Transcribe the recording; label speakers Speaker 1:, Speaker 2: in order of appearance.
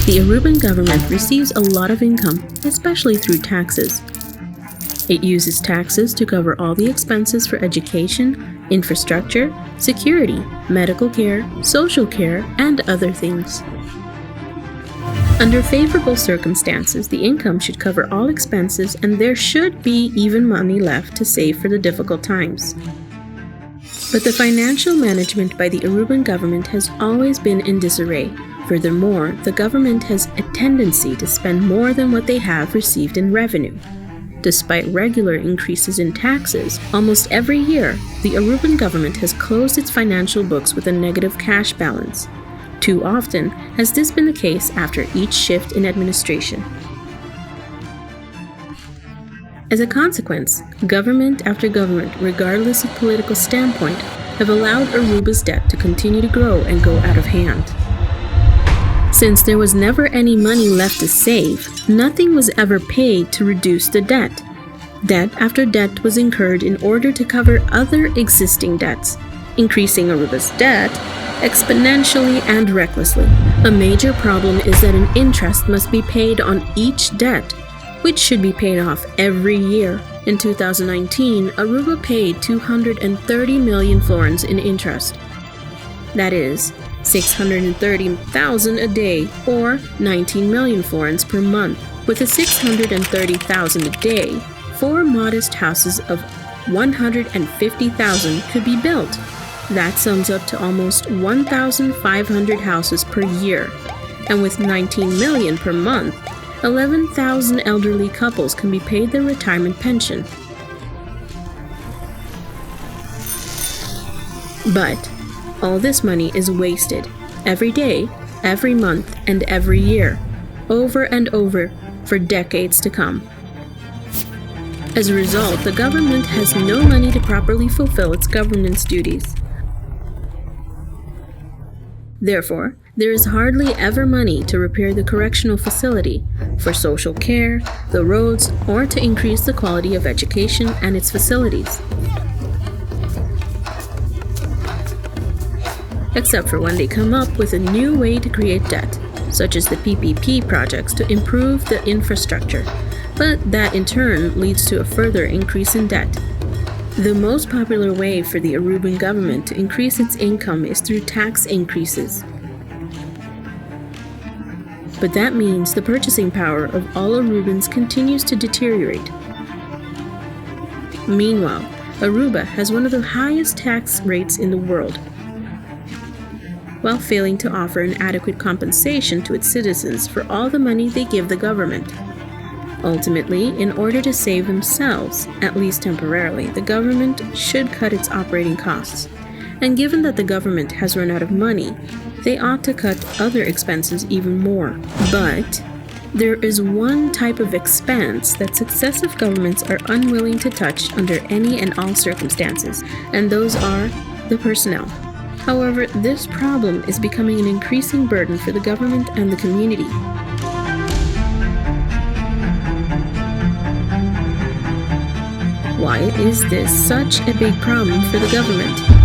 Speaker 1: The Aruban government receives a lot of income, especially through taxes. It uses taxes to cover all the expenses for education, infrastructure, security, medical care, social care, and other things. Under favorable circumstances, the income should cover all expenses and there should be even money left to save for the difficult times. But the financial management by the Aruban government has always been in disarray. Furthermore, the government has a tendency to spend more than what they have received in revenue. Despite regular increases in taxes, almost every year, the Aruban government has closed its financial books with a negative cash balance. Too often has this been the case after each shift in administration. As a consequence, government after government, regardless of political standpoint, have allowed Aruba's debt to continue to grow and go out of hand. Since there was never any money left to save, nothing was ever paid to reduce the debt. Debt after debt was incurred in order to cover other existing debts, increasing Aruba's debt exponentially and recklessly. A major problem is that an interest must be paid on each debt, which should be paid off every year. In 2019, Aruba paid 230 million florins in interest. That is 630,000 a day, or 19 million florins per month. With the 630,000 a day, 4 modest houses of 150,000 could be built. That sums up to almost 1,500 houses per year. And with 19 million per month, 11,000 elderly couples can be paid their retirement pension. But all this money is wasted, every day, every month, and every year, over and over, for decades to come. As a result, the government has no money to properly fulfill its governance duties. Therefore, there is hardly ever money to repair the correctional facility, for social care, the roads, or to increase the quality of education and its facilities. Except for when they come up with a new way to create debt, such as the PPP projects to improve the infrastructure, but that in turn leads to a further increase in debt. The most popular way for the Aruban government to increase its income is through tax increases. But that means the purchasing power of all Arubans continues to deteriorate. Meanwhile, Aruba has one of the highest tax rates in the world, while failing to offer an adequate compensation to its citizens for all the money they give the government. Ultimately, in order to save themselves, at least temporarily, the government should cut its operating costs. And given that the government has run out of money, they ought to cut other expenses even more. But there is one type of expense that successive governments are unwilling to touch under any and all circumstances, and those are the personnel. However, this problem is becoming an increasing burden for the government and the community. Why is this such a big problem for the government?